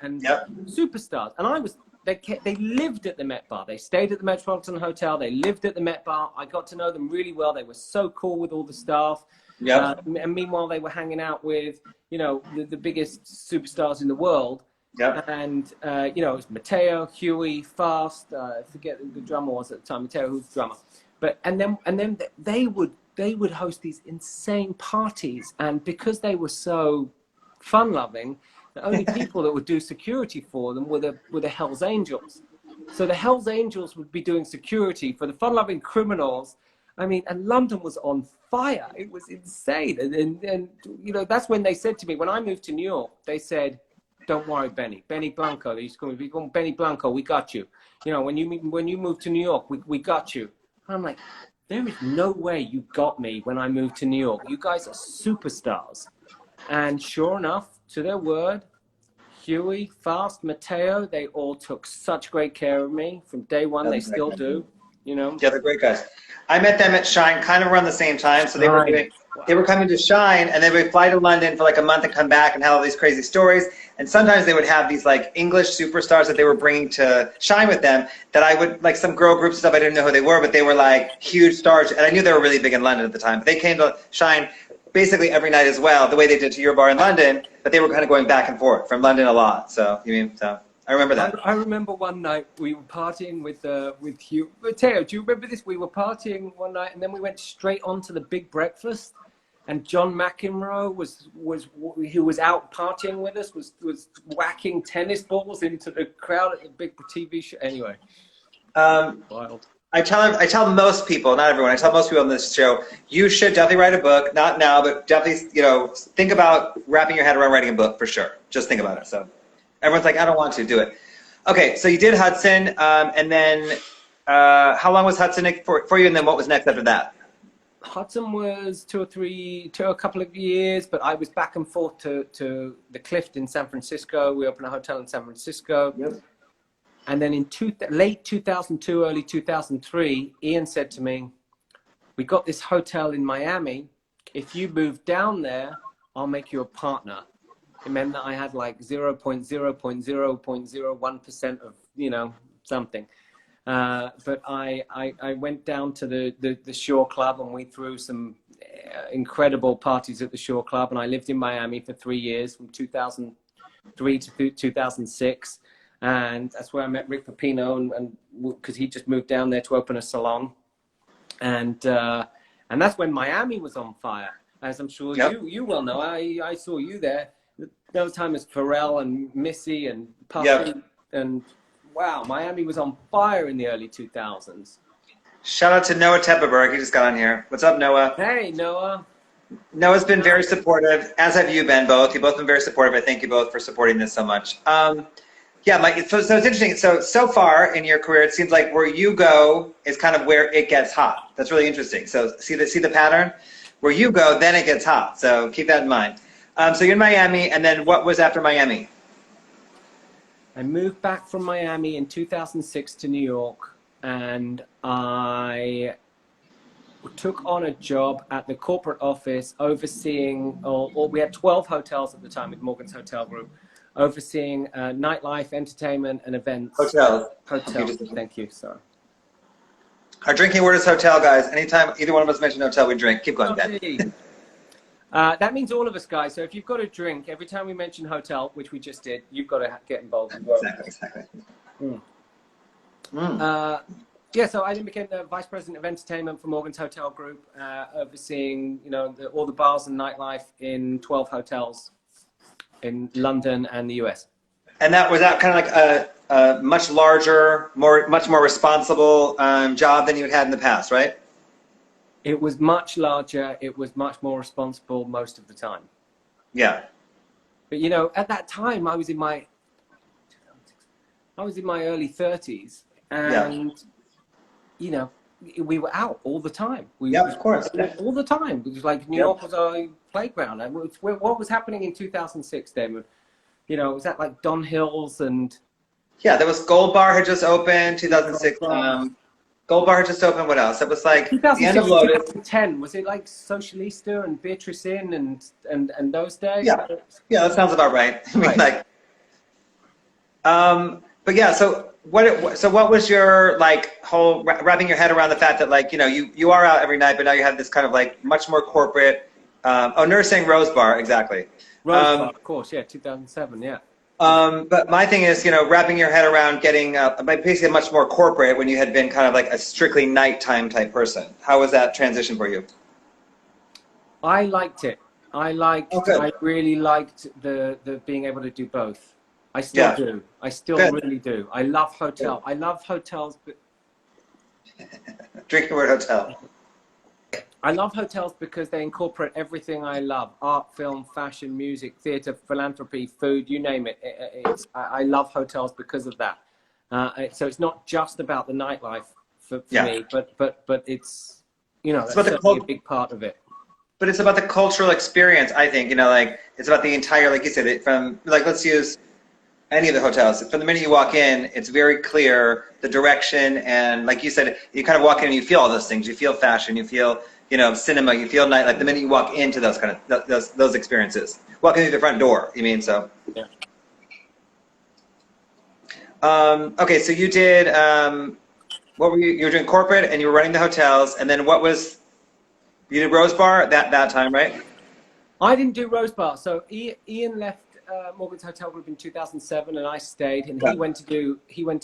superstars. And they lived at the Met Bar. They stayed at the Metropolitan Hotel. They lived at the Met Bar. I got to know them really well. They were so cool with all the staff. And meanwhile, they were hanging out with, the biggest superstars in the world. And, it was Mateo, Huey, Fast. I forget who the drummer was at the time. Mateo, who's the drummer. And then they would host these insane parties. And because they were so fun-loving, the only people that would do security for them were the Hells Angels. So the Hells Angels would be doing security for the fun-loving criminals. And London was on fire. It was insane. And that's when they said to me, when I moved to New York, they said, "Don't worry, Benny Blanco." They used to call me Benny Blanco. We got you. When you moved to New York, we got you. And I'm like, there is no way you got me when I moved to New York. You guys are superstars. And sure enough, to their word, Huey, Fast, Mateo, they all took such great care of me from day one. They still do, Yeah, they're great guys. I met them at Shine kind of around the same time. So they were coming to Shine, and they would fly to London for like a month and come back and have all these crazy stories. And sometimes they would have these like English superstars that they were bringing to Shine with them that I would, like some girl groups and stuff, I didn't know who they were, but they were like huge stars. And I knew they were really big in London at the time. But they came to Shine basically every night as well, the way they did to your bar in London, but they were kind of going back and forth from London a lot. So I remember that. I remember one night we were partying with Hugh. Mateo, do you remember this? We were partying one night, and then we went straight on to the big breakfast. And John McEnroe who was out partying with us, was whacking tennis balls into the crowd at the big TV show. Anyway, wild. I tell most people, not everyone, I tell most people on this show, you should definitely write a book. Not now, but definitely, think about wrapping your head around writing a book for sure. Just think about it. So everyone's like, I don't want to do it. Okay, so you did Hudson, and then how long was Hudson for you, and then what was next after that? Hudson was a couple of years, but I was back and forth to the Clift in San Francisco. We opened a hotel in San Francisco. Yep. And then in late 2002, early 2003, Ian said to me, we got this hotel in Miami. If you move down there, I'll make you a partner. It meant that I had like 0.0.0.01% of, you know, something. But I went down to the Shore Club, and we threw some incredible parties at the Shore Club. And I lived in Miami for 3 years, from 2003 to 2006. And that's where I met Rick Pepino, and because he just moved down there to open a salon. And that's when Miami was on fire, as I'm sure you well know. I saw you there. Those times Pharrell and Missy and Puffy, and wow, Miami was on fire in the early 2000s. Shout out to Noah Tepperberg. He just got on here. What's up, Noah? Hey, Noah. Noah's been very supportive, as have you been both. You've both been very supportive. I thank you both for supporting this so much. Yeah, Mike, so it's interesting. So far in your career, it seems like where you go is kind of where it gets hot. That's really interesting. So see the pattern? Where you go, then it gets hot. So keep that in mind. So you're in Miami, and then what was after Miami? I moved back from Miami in 2006 to New York, and I took on a job at the corporate office overseeing, or we had 12 hotels at the time with Morgan's Hotel Group, overseeing nightlife, entertainment, and events. Hotels. Thank you, sorry. Our drinking word is hotel, guys. Anytime either one of us mention hotel, we drink. Keep going, Ben. That means all of us, guys. So if you've got a drink, every time we mention hotel, which we just did, you've got to get involved as well. Exactly. Yeah, so I then became the vice president of entertainment for Morgan's Hotel Group, overseeing, you know, all the bars and nightlife in 12 hotels in London and the US. And that was kind of like a much larger, much more responsible job than you had in the past, right? It was much larger. It was much more responsible most of the time. Yeah. But, you know, at that time, I was in my early 30s, and, you know, we were out all the time. Of course. All the time. It was like New York was our playground. And what was happening in 2006, Damon? You know, was that like Don Hills and... Yeah, there was Gold Bar had just opened, 2006. Gold Bar had just opened. What else? It was like the end of Lotus. 2010. Was it like Socialista and Beatrice Inn and those days? Yeah, that sounds about right. I mean, like, but yeah. So what was your like whole wrapping your head around the fact that, like, you know, you are out every night, but now you have this kind of like much more corporate. Nurse saying Rose Bar, exactly. Rose Bar, of course, yeah, 2007, yeah. But my thing is, you know, wrapping your head around getting basically much more corporate when you had been kind of like a strictly nighttime type person. How was that transition for you? I liked it. I really liked the being able to do both. I still do. I still really do. I love hotel. I love hotels. But... Drink the word hotel. I love hotels because they incorporate everything I love: art, film, fashion, music, theater, philanthropy, food, you name it. I love hotels because of that. So it's not just about the nightlife for me, but it's, you know, that's certainly a big part of it. But it's about the cultural experience, I think. You know, like, it's about the entire, like you said, from, like, let's use any of the hotels. From the minute you walk in, it's very clear the direction, and like you said, you kind of walk in and you feel all those things. You feel fashion, you feel, you know, cinema, you feel night, like the minute you walk into those kind of those experiences. Walking through the front door, you mean, so. Yeah. Okay, so you did, what were you were doing corporate and you were running the hotels, and then what was, you did Rose Bar at that time, right? I didn't do Rose Bar. So Ian left Morgan's Hotel Group in 2007, and I stayed, and he went to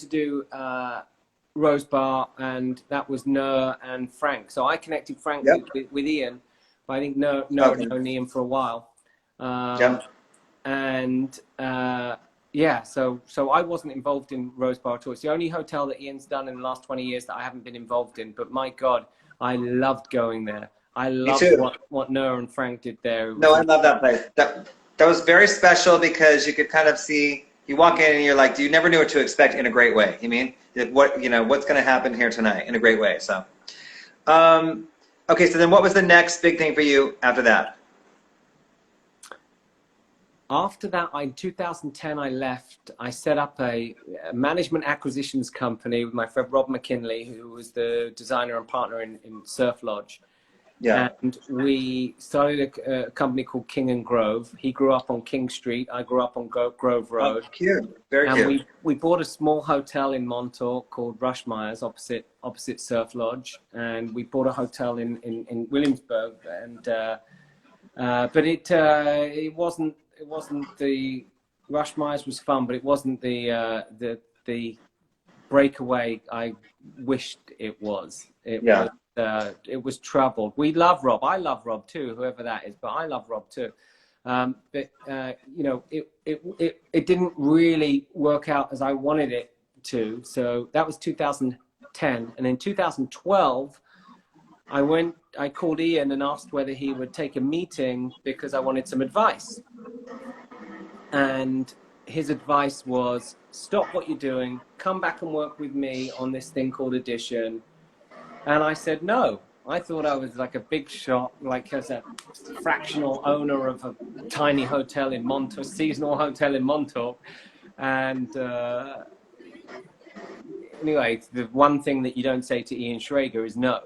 do Rose Bar, and that was Nur and Frank. So I connected Frank with Ian, but I think Nur had known Ian for a while. And yeah, so I wasn't involved in Rose Bar at all. It's the only hotel that Ian's done in the last 20 years that I haven't been involved in. But my God, I loved going there. I loved what Nur and Frank did there. No, I love that place. That was very special because you could kind of see, you walk in and you're like, you never knew what to expect in a great way. You mean, what, you know, what's going to happen here tonight in a great way. So, Okay, so then what was the next big thing for you after that? After that, in 2010, I left. I set up a management acquisitions company with my friend Rob McKinley, who was the designer and partner in Surf Lodge. Yeah. And we started a company called King and Grove. He grew up on King Street. I grew up on Grove Road. Oh, cute. Very And cute. we bought a small hotel in Montauk called Ruschmeyers, opposite Surf Lodge. And we bought a hotel in Williamsburg. And but it wasn't the Ruschmeyers was fun, but it wasn't the breakaway I wished it was. It was troubled. We love Rob. I love Rob too, whoever that is, but I love Rob too. But you know, it didn't really work out as I wanted it to. So that was 2010, and in 2012, I called Ian and asked whether he would take a meeting because I wanted some advice. And his advice was, stop what you're doing, come back and work with me on this thing called Edition. And I said no. I thought I was like a big shot, like as a fractional owner of a tiny hotel in Montauk, seasonal hotel in Montauk. And anyway, the one thing that you don't say to Ian Schrager is no.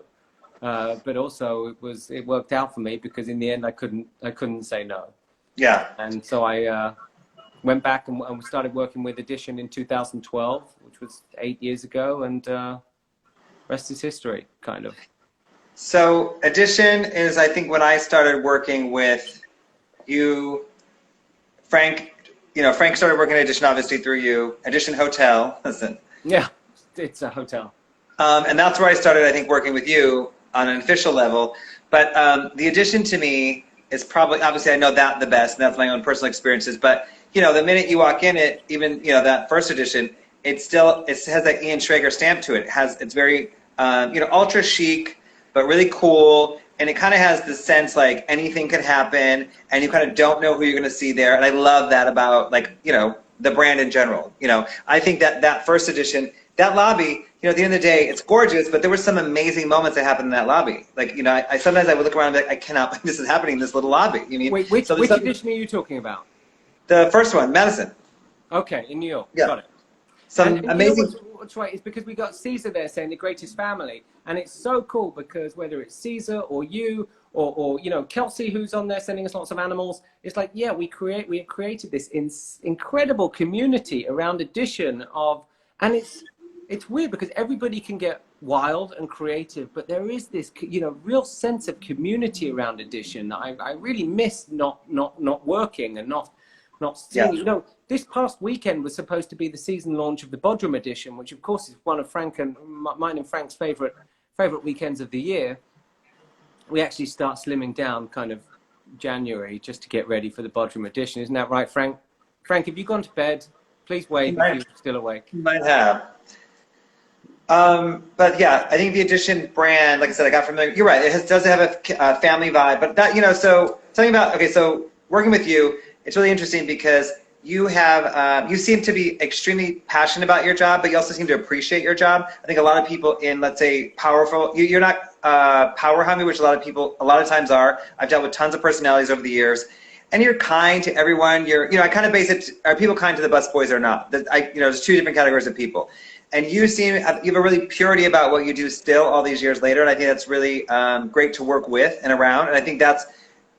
But also it worked out for me because in the end I couldn't say no. Yeah. And so I went back and started working with Edition in 2012, which was 8 years ago, and rest is history, kind of. So Edition is, I think, when I started working with you, Frank. You know, Frank started working at Edition obviously through you. Edition Hotel, listen. Yeah, it's a hotel. And that's where I started, I think, working with you on an official level. But the Edition to me is probably, obviously I know that the best, and that's my own personal experiences. But, you know, the minute you walk in it, even, you know, that first edition, it has that Ian Schrager stamp to it. It's very, you know, ultra chic, but really cool. And it kind of has the sense like anything could happen and you kind of don't know who you're going to see there. And I love that about, like, you know, the brand in general. You know, I think that first edition, that lobby, you know, at the end of the day, it's gorgeous, but there were some amazing moments that happened in that lobby. Like, you know, sometimes I would look around and be like, I cannot believe this is happening in this little lobby. You mean, Wait, which edition are you talking about? The first one, Madison. Okay, in New York. Yeah. Got it. Some and amazing. You know what's right is because we got Caesar there saying the greatest family, and it's so cool because whether it's Caesar or you or you know Kelsey who's on there sending us lots of animals, it's like yeah we have created this incredible community around Edition of, and it's weird because everybody can get wild and creative, but there is this you know real sense of community around Edition that I really miss not working and not seeing. Yeah. You know, this past weekend was supposed to be the season launch of the Bodrum edition, which of course is one of mine and Frank's favorite weekends of the year. We actually start slimming down kind of January just to get ready for the Bodrum edition. Isn't that right, Frank? Frank, have you gone to bed? Please wave if you're still awake. You might have. But yeah, I think the Edition brand, like I said, I got familiar. You're right. It does have a family vibe, but that, you know, so something about, okay, so working with you, it's really interesting because you have, you seem to be extremely passionate about your job, but you also seem to appreciate your job. I think a lot of people in, let's say, powerful, you're not power hungry, which a lot of people, a lot of times are. I've dealt with tons of personalities over the years. And you're kind to everyone. You're, you know, I kind of base it, are people kind to the busboys or not? You know, there's two different categories of people. And you have a really purity about what you do still all these years later. And I think that's really great to work with and around. And I think that's,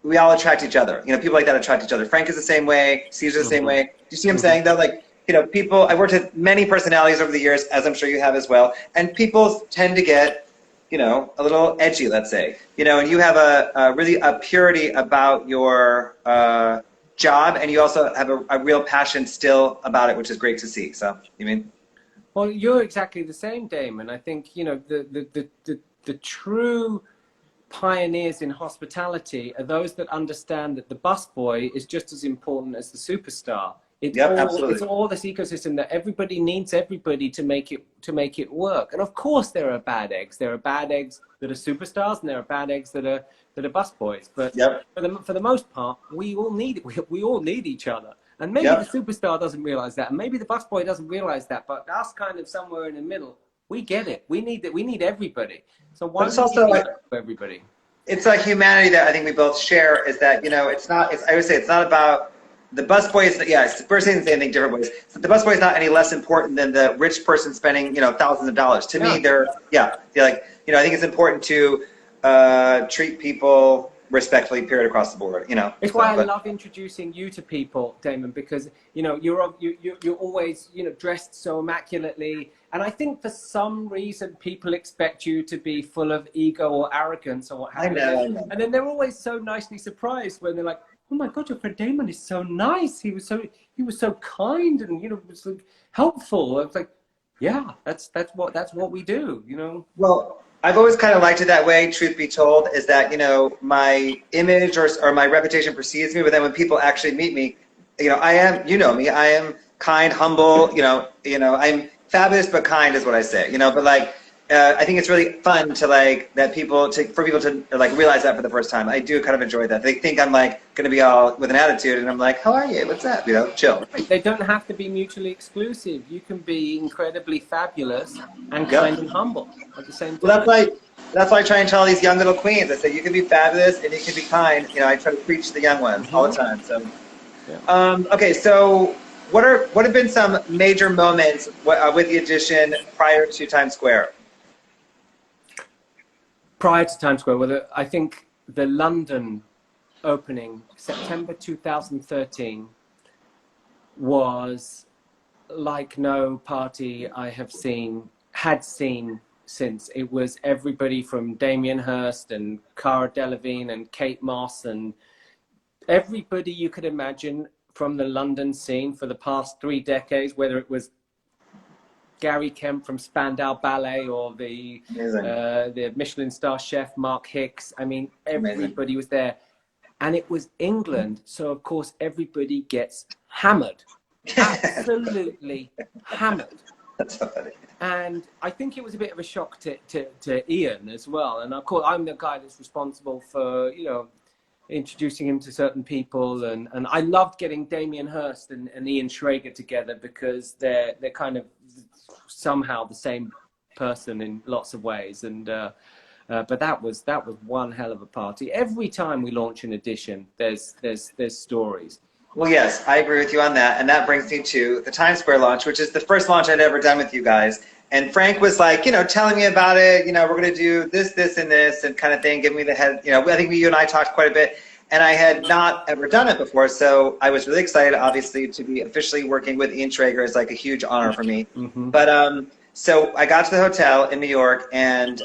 we all attract each other. You know, people like that attract each other. Frank is the same way. Caesar's the same way. Do you see what I'm saying? Though, like, you know, people, I've worked with many personalities over the years, as I'm sure you have as well. And people tend to get, you know, a little edgy, let's say. You know, and you have really a purity about your job, and you also have a real passion still about it, which is great to see. So, you mean? Well, you're exactly the same, Damon. I think, you know, the true pioneers in hospitality are those that understand that the busboy is just as important as the superstar. It's all this ecosystem that everybody needs everybody to make it work. And of course there are bad eggs. There are bad eggs that are superstars, and there are bad eggs that are busboys. But for the most part, we all need each other. And maybe the superstar doesn't realize that, and maybe the busboy doesn't realize that. But us, kind of somewhere in the middle, We get it. We need everybody. So why But it's would also we like, do for everybody? it's a humanity that I think we both share, is that, you know, it's not, I would say it's not about the busboy. We're saying the same thing different ways. So the busboy is not any less important than the rich person spending, you know, thousands of dollars. To me, they're like, you know, I think it's important to treat people respectfully, period, across the board, you know. It's why I love introducing you to people, Damon, because, you know, you're always, you know, dressed so immaculately. And I think for some reason people expect you to be full of ego or arrogance or what have you. I know. And then they're always so nicely surprised when they're like, oh my God, your friend Damon is so nice. He was so kind and, you know, was so helpful. I was like, yeah, that's what we do, you know. Well, I've always kind of liked it that way, truth be told, is that, you know, my image or my reputation precedes me, but then when people actually meet me, you know, I am, you know me, I am kind, humble, you know, I'm fabulous but kind is what I say, you know, but like, I think it's really fun to like for people to like realize that for the first time. I do kind of enjoy that. They think I'm like going to be all with an attitude, and I'm like, how are you? What's up? You know, chill. They don't have to be mutually exclusive. You can be incredibly fabulous and kind and humble at the same time. Well, that's why I try and tell these young little queens. I say you can be fabulous and you can be kind. You know, I try to preach to the young ones all the time. So, okay, so what have been some major moments with the edition prior to Times Square? Prior to Times Square, well, I think the London opening, September 2013, was like no party I had seen since. It was everybody from Damien Hirst and Cara Delevingne and Kate Moss and everybody you could imagine from the London scene for the past 3 decades, whether it was Gary Kemp from Spandau Ballet or the Michelin star chef Mark Hicks. I mean, everybody was there. And it was England, so of course everybody gets hammered. Absolutely hammered. That's so funny. And I think it was a bit of a shock to Ian as well. And of course, I'm the guy that's responsible for, you know, introducing him to certain people. And I loved getting Damien Hirst and Ian Schrager together because they're kind of somehow the same person in lots of ways. And but that was one hell of a party. Every time we launch an edition, there's stories. Well, yes, I agree with you on that. And that brings me to the Times Square launch, which is the first launch I'd ever done with you guys. And Frank was like, you know, telling me about it, you know, we're going to do this, this, and this, and kind of thing, give me the head, you know, I think you and I talked quite a bit. And I had not ever done it before, so I was really excited, obviously, to be officially working with Ian Schrager. It's like a huge honor for me. But so I got to the hotel in New York, and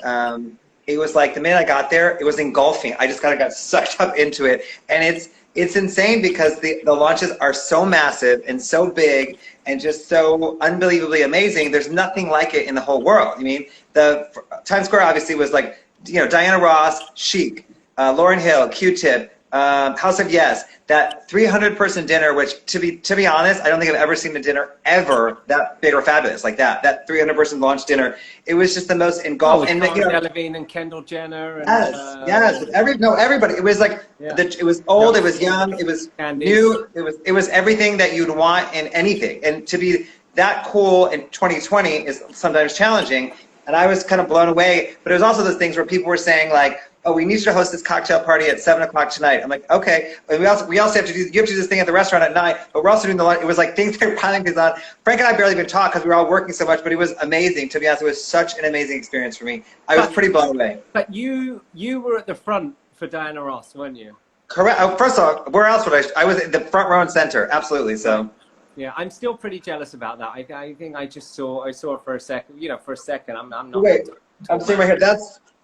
it was like the minute I got there, it was engulfing. I just kind of got sucked up into it, and it's insane because the launches are so massive and so big and just so unbelievably amazing. There's nothing like it in the whole world. I mean, the Times Square obviously was like, you know, Diana Ross, Chic, Lauryn Hill, Q-Tip. House of Yes, that 300-person dinner, which to be honest, I don't think I've ever seen a dinner ever that big or fabulous like that. That 300-person launch dinner, it was just the most engulfing. And Delevingne and Kendall Jenner. And, yes, everybody. It was like it was old, it was young, it was new, it was everything that you'd want in anything. And to be that cool in 2020 is sometimes challenging. And I was kind of blown away. But it was also those things where people were saying like, oh, we need you to host this cocktail party at 7 o'clock tonight. I'm like, okay. And we also have to do, you have to do this thing at the restaurant at 9, but we're also doing the lunch. It was like things were piling things on. Frank and I barely even talked because we were all working so much, but it was amazing. To be honest, it was such an amazing experience for me. I was pretty blown away. But you were at the front for Diana Ross, weren't you? Correct. First of all, where else would I was in the front row and center. Absolutely. So. Yeah, I'm still pretty jealous about that. I think I saw it for a second. You know, for a second, I'm not. Wait, I'm seeing right here.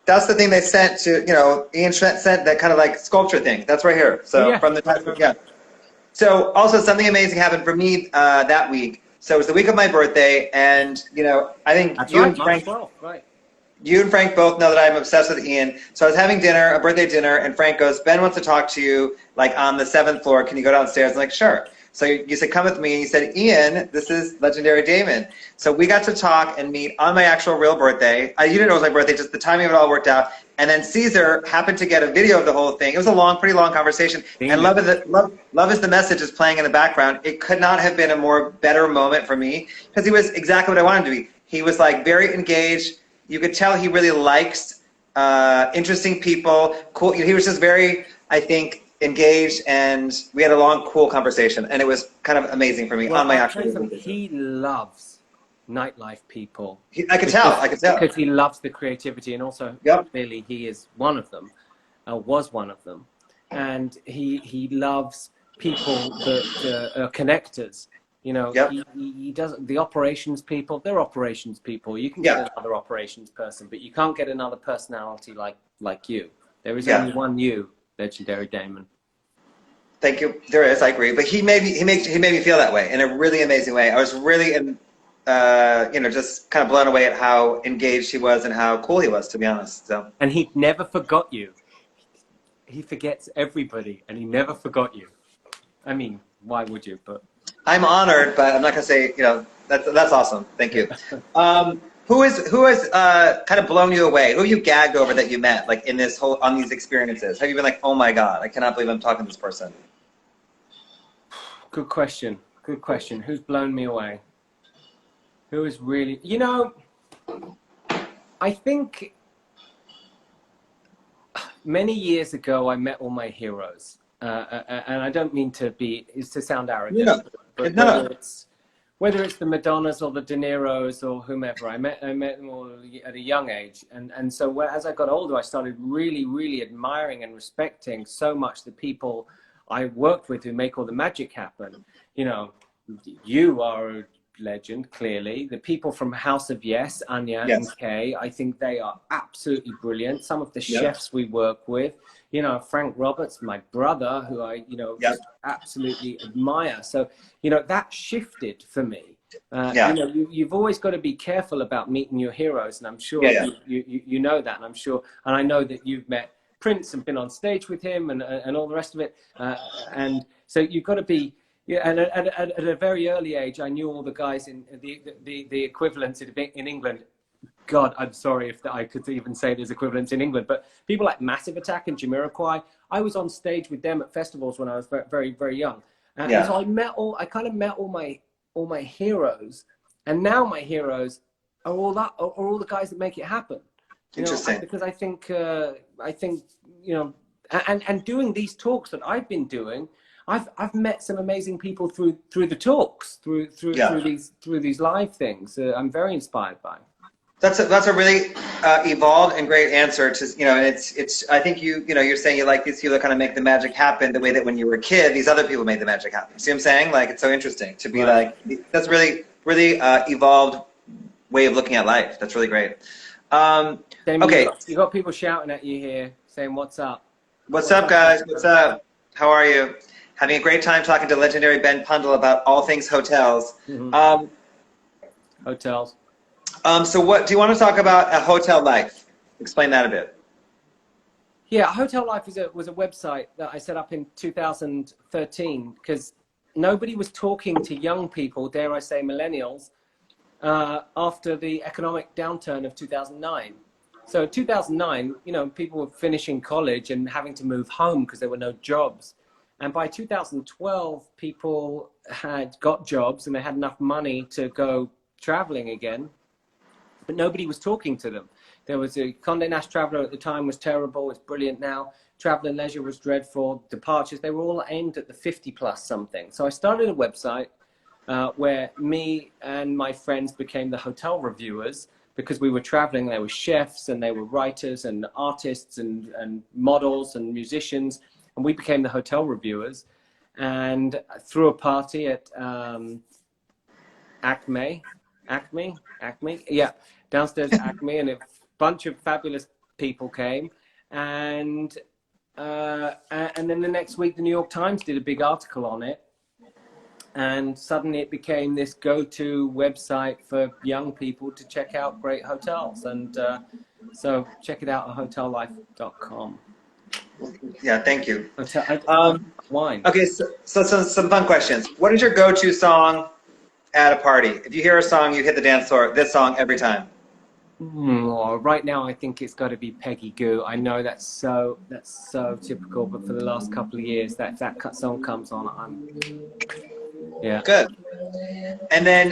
That's the thing they sent to, you know, Ian sent that kind of like sculpture thing. That's right here. So from the time, So also something amazing happened for me that week. So it was the week of my birthday, and you know, I think you and Frank both know that I'm obsessed with Ian. So I was having dinner, a birthday dinner, and Frank goes, Ben wants to talk to you like on the 7th floor. Can you go downstairs? I'm like, sure. So you said, come with me. And you said, Ian, this is legendary Damon. So we got to talk and meet on my actual real birthday. You didn't know it was my birthday, just the timing of it all worked out. And then Caesar happened to get a video of the whole thing. It was a pretty long conversation. And Love is the Message is playing in the background. It could not have been a better moment for me because he was exactly what I wanted him to be. He was like very engaged. You could tell he really likes interesting people. Cool. He was just very, I think, engaged, and we had a long, cool conversation, and it was kind of amazing for me on my actual visit. He loves nightlife people. I could tell. Because he loves the creativity, and also clearly he is one of them, was one of them, and he loves people that are connectors. You know, he doesn't. The operations people, they're operations people. You can get another operations person, but you can't get another personality like you. There is only one you, legendary Damon. Thank you. There is. I agree. But he made me feel that way in a really amazing way. I was really, just kind of blown away at how engaged he was and how cool he was, to be honest. So. And he never forgot you. He forgets everybody, and he never forgot you. I mean, why would you? But I'm honored, but I'm not going to say. That's awesome. Thank you. Who has kind of blown you away? Who you gagged over that you met, like in this on these experiences? Have you been like, oh my God, I cannot believe I'm talking to this person? Good question. Good question. Who's blown me away? Who is really, I think many years ago I met all my heroes. And I don't mean to sound arrogant, but whether it's the Madonnas or the De Niros or whomever, I met them all at a young age. And so as I got older, I started really, really admiring and respecting so much the people I worked with who make all the magic happen. You know, you are a legend, clearly. The people from House of Yes, Anya and Kay, I think they are absolutely brilliant. Some of the chefs we work with, Frank Roberts, my brother, who I, just absolutely admire. So, that shifted for me. You've always got to be careful about meeting your heroes, and I'm sure you know that, and I'm sure, and I know that you've met Prince and been on stage with him and all the rest of it. And so you've got to be, and at a very early age, I knew all the guys in the equivalents in England. God, I'm sorry if I could even say there's equivalents in England, but people like Massive Attack and Jamiroquai, I was on stage with them at festivals when I was very, very young. And so I kind of met all my heroes, and now my heroes are all the guys that make it happen. Interesting. Because I think and doing these talks that I've been doing, I've met some amazing people through the talks, through these live things. I'm very inspired by. That's a really evolved and great answer to, and it's I think you're saying you like these people that kind of make the magic happen the way that when you were a kid these other people made the magic happen. See what I'm saying? Like, it's so interesting to be like, that's really evolved way of looking at life. That's really great. Damon, okay, you got people shouting at you here saying, "What's up? What's up, guys? What's up? How are you? Having a great time talking to legendary Ben Pundole about all things hotels." Mm-hmm. Hotels. So what do you want to talk about? A hotel life. Explain that a bit. Yeah, Hotel Life was a website that I set up in 2013 because nobody was talking to young people, dare I say millennials, after the economic downturn of 2009. So 2009, people were finishing college and having to move home because there were no jobs. And by 2012, people had got jobs and they had enough money to go traveling again. But nobody was talking to them. There was a Condé Nast Traveler at the time was terrible. It's brilliant now. Travel and Leisure was dreadful. Departures, they were all aimed at the 50 plus something. So I started a website where me and my friends became the hotel reviewers because we were traveling. There were chefs and they were writers and artists and models and musicians. And we became the hotel reviewers. And threw a party at Acme, downstairs at Acme, and a bunch of fabulous people came, and then the next week the New York Times did a big article on it, and suddenly it became this go-to website for young people to check out great hotels, and so check it out at hotellife.com. Yeah, thank you. Wine. Okay, so some fun questions. What is your go-to song at a party? If you hear a song, you hit the dance floor. This song every time. Right now, I think it's got to be Peggy Goo. I know that's so typical, but for the last couple of years, that song comes on. Yeah. Good. And then,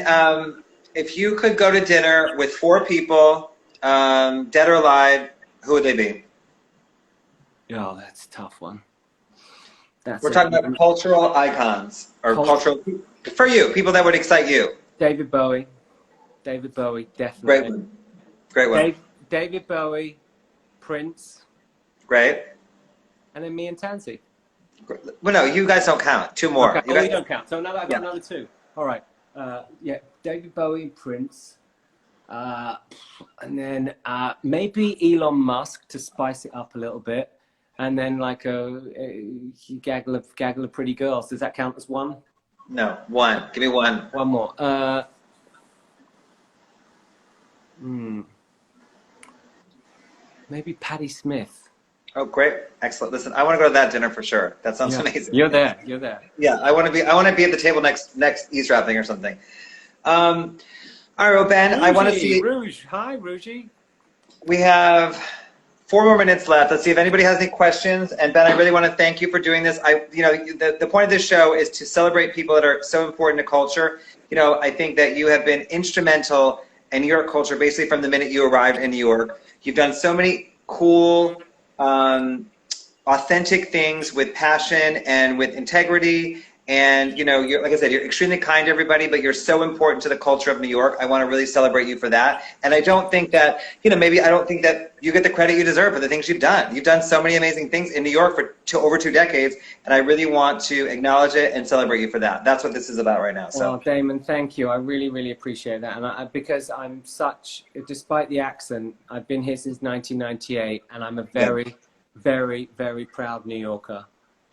if you could go to dinner with 4 people, dead or alive, who would they be? Oh, that's a tough one. We're talking about cultural icons or cultural for you, people that would excite you. David Bowie. David Bowie, definitely. Great one. Great one. David Bowie, Prince. Great. And then me and Tansy. Well, no, you guys don't count. 2 more. Okay. You guys... we don't count. So now I've got another 2. All right. Yeah, David Bowie and Prince. And then maybe Elon Musk to spice it up a little bit. And then like a gaggle of pretty girls. Does that count as 1? No, 1. Give me 1. 1 more. Maybe Patti Smith. Oh, great. Excellent. Listen, I want to go to that dinner for sure. That sounds amazing. You're there. You're there. Yeah, I want to be at the table next eavesdropping or something. All right, well, Ben, Rougie, I want to see... Rouge. Hi, Rougie. We have 4 more minutes left. Let's see if anybody has any questions. And Ben, I really want to thank you for doing this. The point of this show is to celebrate people that are so important to culture. I think that you have been instrumental in New York culture basically from the minute you arrived in New York. You've done so many cool, authentic things with passion and with integrity. And, you're, like I said, you're extremely kind to everybody, but you're so important to the culture of New York. I want to really celebrate you for that. And I don't think that, maybe I don't think that you get the credit you deserve for the things you've done. You've done so many amazing things in New York for over 2 decades. And I really want to acknowledge it and celebrate you for that. That's what this is about right now. So, well, Damon, thank you. I really, really appreciate that. And because I'm despite the accent, I've been here since 1998, and I'm a very, very, very proud New Yorker.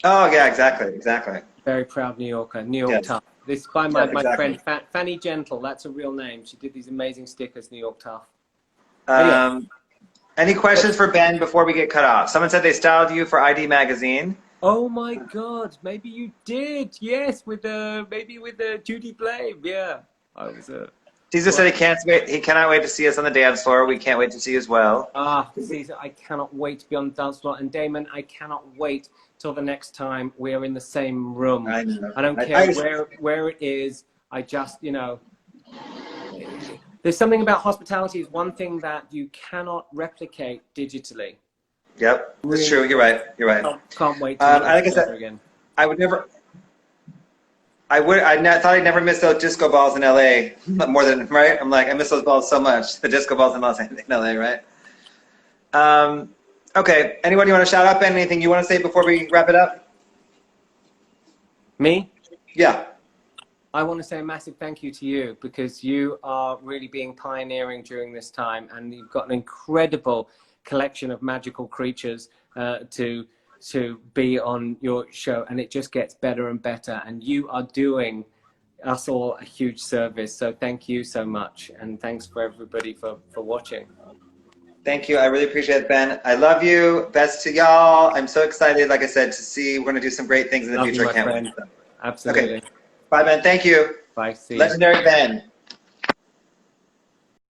Oh, yeah, exactly. Very proud New Yorker, New York Tough. This is by my friend Fanny Gentle. That's a real name. She did these amazing stickers, New York Tough. Any questions for Ben before we get cut off? Someone said they styled you for ID Magazine. Oh my God! Maybe you did. Yes, maybe with Judy Blame. Yeah, I was Caesar said he cannot wait to see us on the dance floor. We can't wait to see you as well. Caesar, I cannot wait to be on the dance floor. And Damon, I cannot wait till the next time we're in the same room. I know. I don't care where it is. I just, there's something about hospitality is one thing that you cannot replicate digitally. Yep, it's true. You're right. Can't wait like I said, again. I thought I'd never miss those disco balls in LA more than, right? I'm like, I miss those balls so much. The disco balls in LA, right? Okay, anybody want to shout out, Ben? Anything you want to say before we wrap it up? Me? Yeah. I want to say a massive thank you to you because you are really being pioneering during this time, and you've got an incredible collection of magical creatures to be on your show, and it just gets better and better, and you are doing us all a huge service. So thank you so much, and thanks for everybody for watching. Thank you. I really appreciate it, Ben. I love you. Best to y'all. I'm so excited, like I said, to see. We're going to do some great things in the future. I can't wait. Absolutely. Okay. Bye, Ben. Thank you. Bye. See you. Legendary Ben.